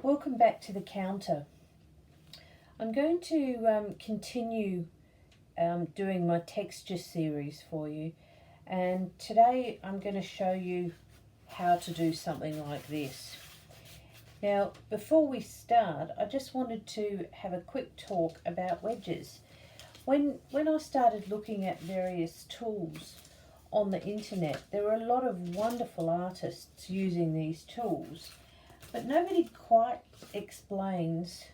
Welcome back to the counter. I'm going to continue doing my texture series for you, and today I'm going to show you how to do something like this. Now, before we start, I just wanted to have a quick talk about wedges. When I started looking at various tools on the internet, there were a lot of wonderful artists using these tools, but nobody quite explains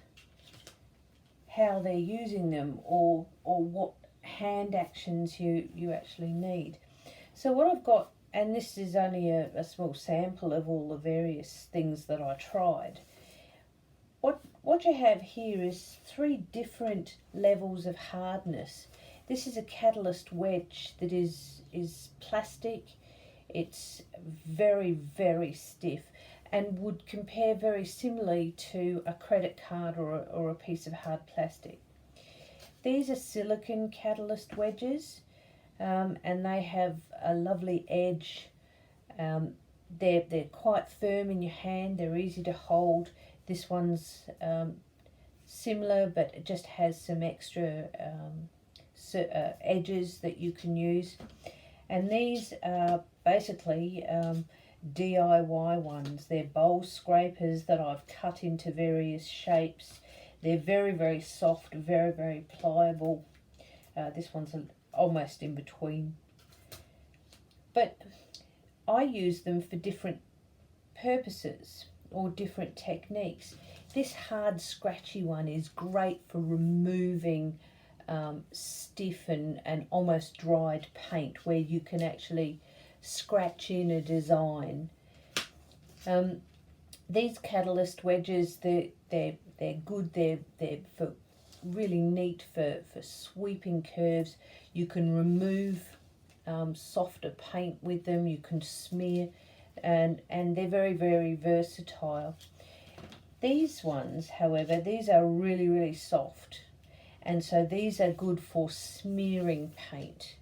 how they're using them or what hand actions you actually need. So what I've got, and this is only a small sample of all the various things that I tried, what you have here is 3 different levels of hardness. This is a catalyst wedge that is plastic. It's very, very stiff and would compare very similarly to a credit card or a piece of hard plastic. These are silicone catalyst wedges, and they have a lovely edge. They're quite firm in your hand, they're easy to hold. This one's similar, but it just has some extra edges that you can use. And these are basically DIY ones. They're bowl scrapers that I've cut into various shapes. They're very, very soft, very, very pliable. This one's almost in between. But I use them for different purposes or different techniques. This hard, scratchy one is great for removing stiff and almost dried paint, where you can actually scratch in a design. These catalyst wedges, they're good. They're for really neat for sweeping curves. You can remove softer paint with them. You can smear, and they're very, very versatile. These ones, however, these are really, really soft, and so these are good for smearing paint.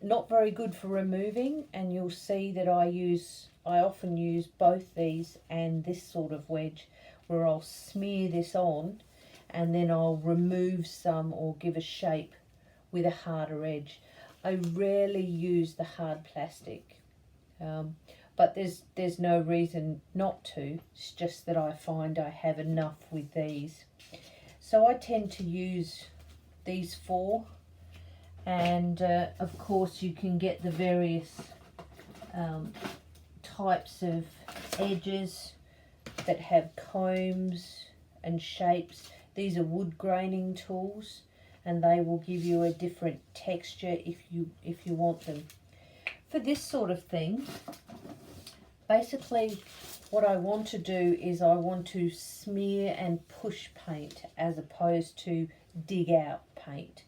Not very good for removing, and you'll see that I often use both these and this sort of wedge, where I'll smear this on and then I'll remove some or give a shape with a harder edge. I rarely use the hard plastic, but there's no reason not to. It's just that I find I have enough with these. So I tend to use these 4. And of course you can get the various types of edges that have combs and shapes. These are wood graining tools, and they will give you a different texture if you want them. For this sort of thing, basically what I want to do is I want to smear and push paint as opposed to dig out paint.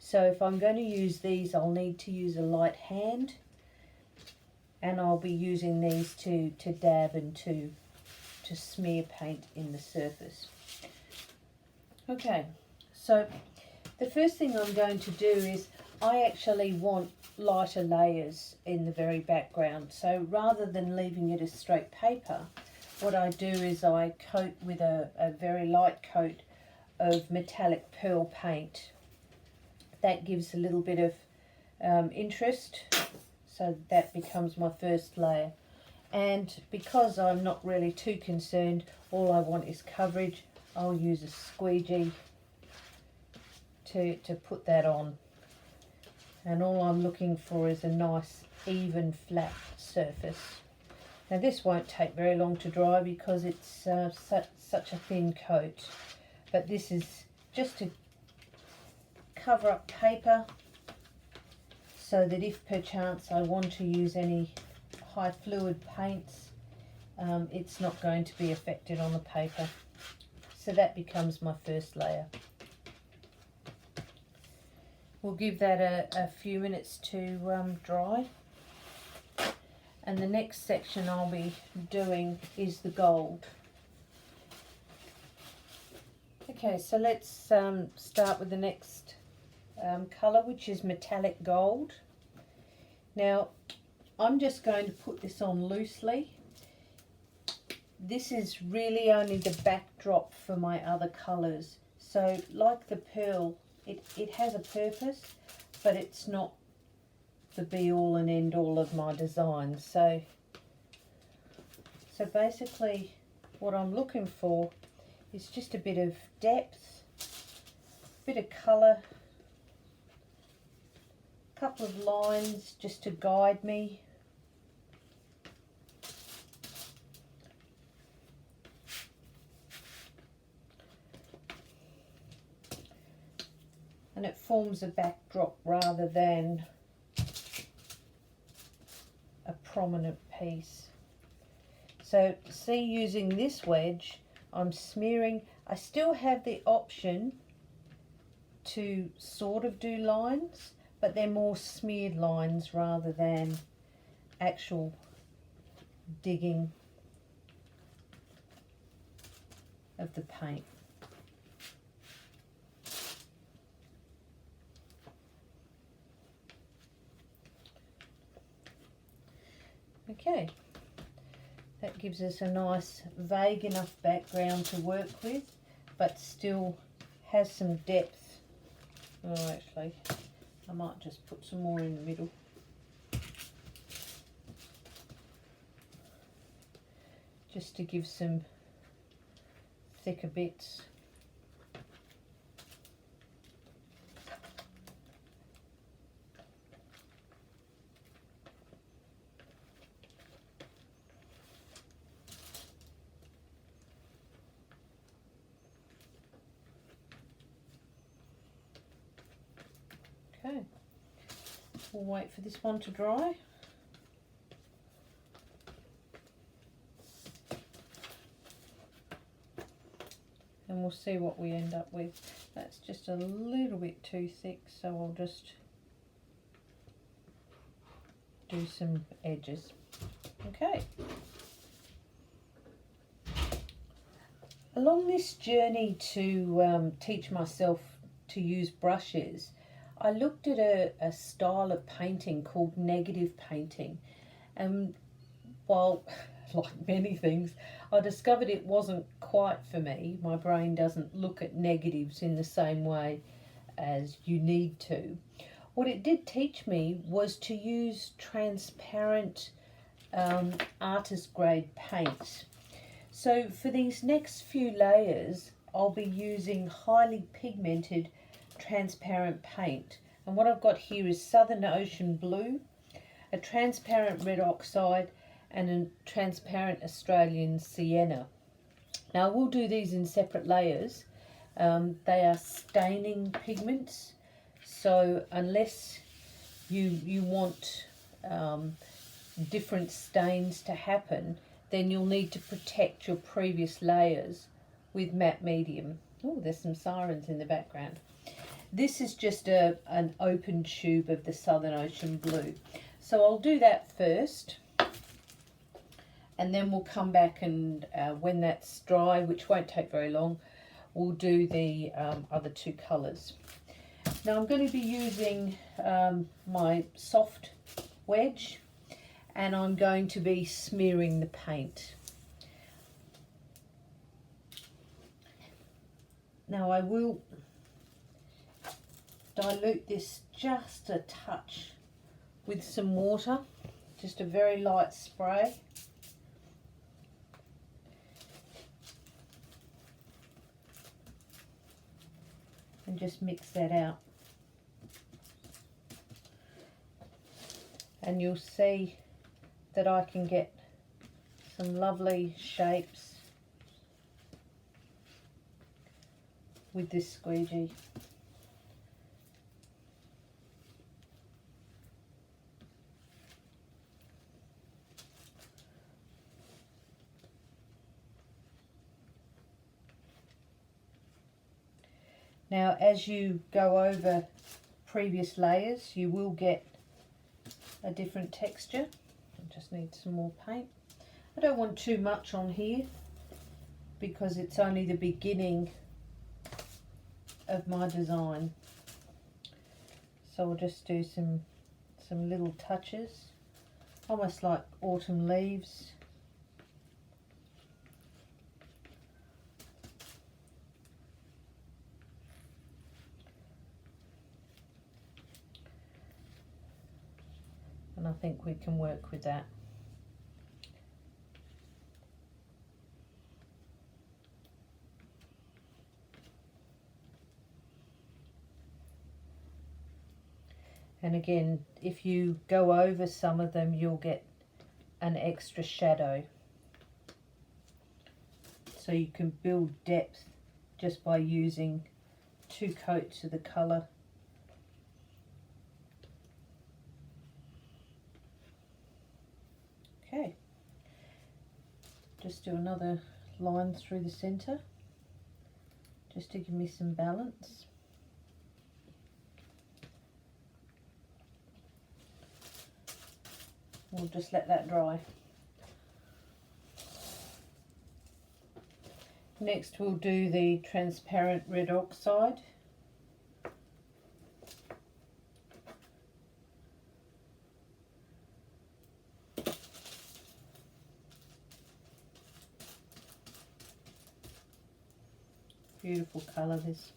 So if I'm going to use these, I'll need to use a light hand, and I'll be using these to dab and to smear paint in the surface. Okay, so the first thing I'm going to do is I actually want lighter layers in the very background. So rather than leaving it as straight paper, what I do is I coat with a very light coat of metallic pearl paint. That gives a little bit of interest, so that becomes my first layer. And because I'm not really too concerned, all I want is coverage, I'll use a squeegee to put that on. And all I'm looking for is a nice even flat surface. Now this won't take very long to dry because it's such a thin coat, but this is just to cover up paper so that if perchance I want to use any high fluid paints, it's not going to be affected on the paper. So that becomes my first layer. We'll give that a few minutes to dry. And the next section I'll be doing is the gold. Okay, so let's start with the next colour, which is metallic gold. Now I'm just going to put this on loosely. this is really only the backdrop for my other colours. So like the pearl, it has a purpose, but it's not the be all and end all of my design. So basically what I'm looking for is just a bit of depth, a bit of colour, a couple of lines just to guide me. And it forms a backdrop rather than a prominent piece. So see, using this wedge, I'm smearing. I still have the option to sort of do lines, but they're more smeared lines rather than actual digging of the paint. Okay, that gives us a nice vague enough background to work with, but still has some depth. Oh, actually, I might just put some more in the middle. Just to give some thicker bits. Okay, we'll wait for this one to dry. And we'll see what we end up with. That's just a little bit too thick, so I'll just do some edges. Okay. Along this journey to teach myself to use brushes, I looked at a style of painting called negative painting, and while like many things, I discovered it wasn't quite for me. My brain doesn't look at negatives in the same way as you need to. What it did teach me was to use transparent artist grade paint. So for these next few layers, I'll be using highly pigmented transparent paint. And what I've got here is Southern Ocean Blue, a transparent red oxide, and a transparent Australian Sienna. Now we'll do these in separate layers. They are staining pigments, so unless you want different stains to happen, then you'll need to protect your previous layers with matte medium. Oh, there's some sirens in the background. This is just an open tube of the Southern Ocean Blue. So I'll do that first, and then we'll come back and when that's dry, which won't take very long, we'll do the other two colours. Now I'm going to be using my soft wedge, and I'm going to be smearing the paint. Now I will dilute this just a touch with some water, just a very light spray. And just mix that out. And you'll see that I can get some lovely shapes with this squeegee. Now, as you go over previous layers, you will get a different texture. I just need some more paint. I don't want too much on here because it's only the beginning of my design. So I'll just do some little touches, almost like autumn leaves. and I think we can work with that. And again, if you go over some of them, you'll get an extra shadow. So you can build depth just by using 2 coats of the colour. Okay, just do another line through the centre, just to give me some balance. We'll just let that dry. Next we'll do the transparent red oxide. Beautiful colour this.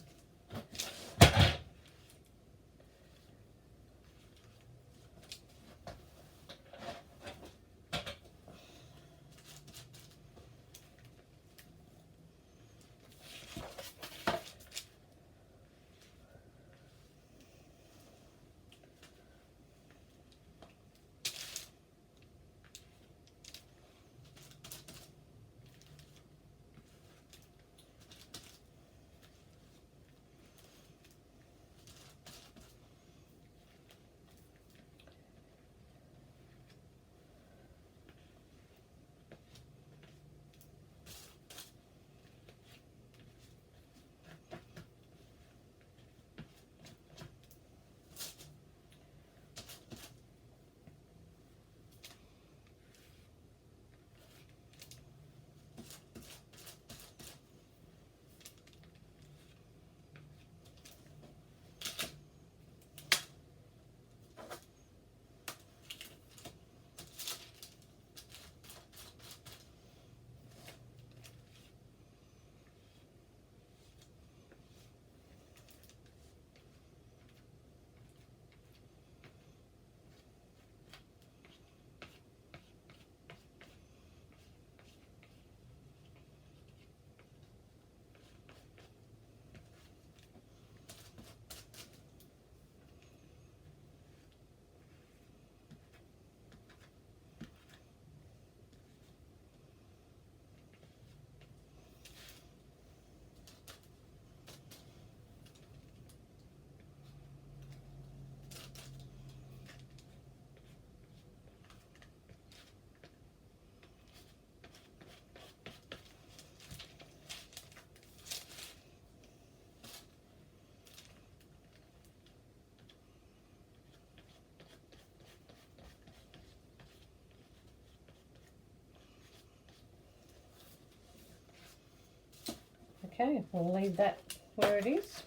Okay, we'll leave that where it is,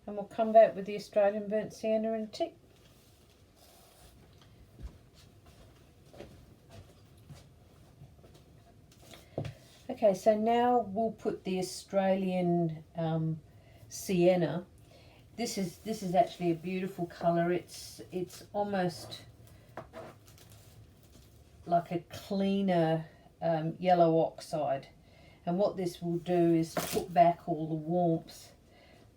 and we'll come back with the Australian burnt sienna and tick. Okay, so now we'll put the Australian sienna. This is actually a beautiful colour. It's almost like a cleaner yellow oxide. And what this will do is put back all the warmth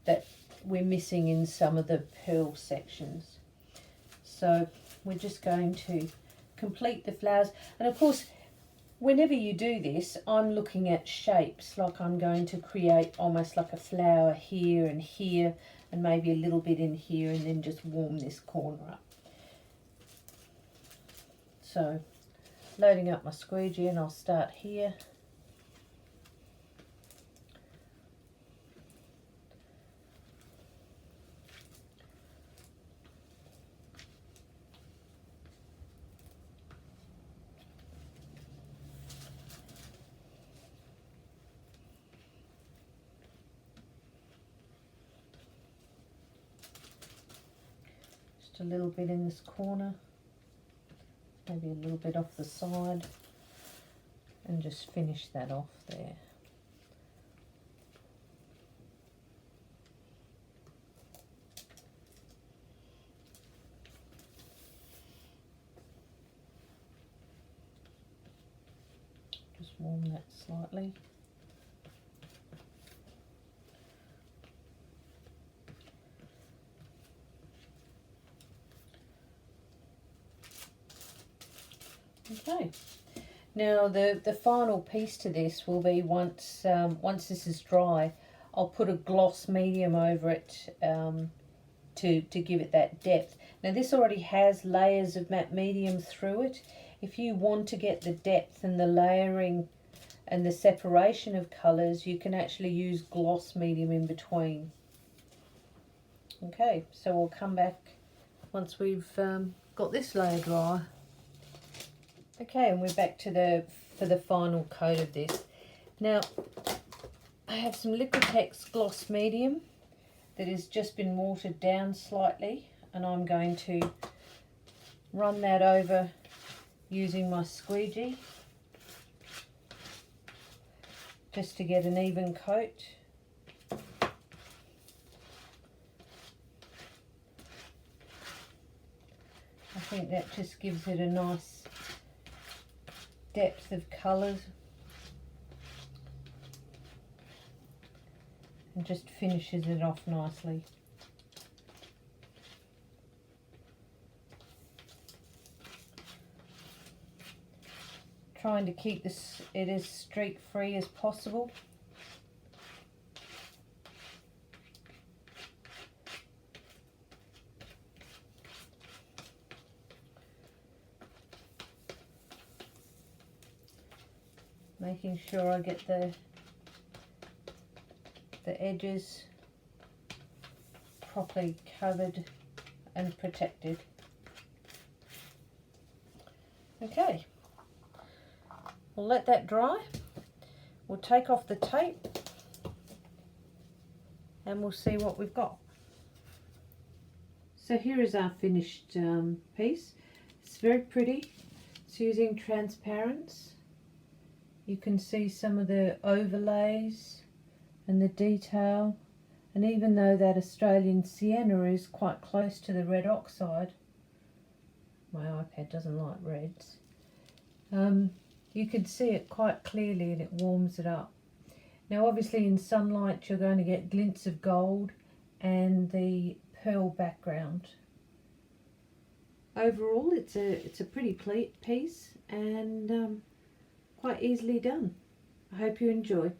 that we're missing in some of the pearl sections. So we're just going to complete the flowers. And of course, whenever you do this, I'm looking at shapes, like I'm going to create almost like a flower here and maybe a little bit in here, and then just warm this corner up. So loading up my squeegee, and I'll start here. A little bit in this corner, maybe a little bit off the side, and just finish that off there. warm that slightly. Okay, now the final piece to this will be once this is dry, I'll put a gloss medium over it to give it that depth. Now this already has layers of matte medium through it. If you want to get the depth and the layering and the separation of colours, you can actually use gloss medium in between. Okay, so we'll come back once we've got this layer dry. Okay, and we're back to for the final coat of this. Now, I have some Liquitex gloss medium that has just been watered down slightly, and I'm going to run that over using my squeegee just to get an even coat. I think that just gives it a nice depth of colours and just finishes it off nicely. Trying to keep it as streak free as possible. Making sure I get the edges properly covered and protected. Okay, we'll let that dry. We'll take off the tape and we'll see what we've got. So here is our finished piece. It's very pretty. It's using transparents. You can see some of the overlays and the detail, and even though that Australian Sienna is quite close to the red Oxide, my iPad doesn't like reds, you can see it quite clearly and it warms it up. Now obviously in sunlight you're going to get glints of gold and the pearl background. Overall it's a pretty piece and quite easily done. I hope you enjoy.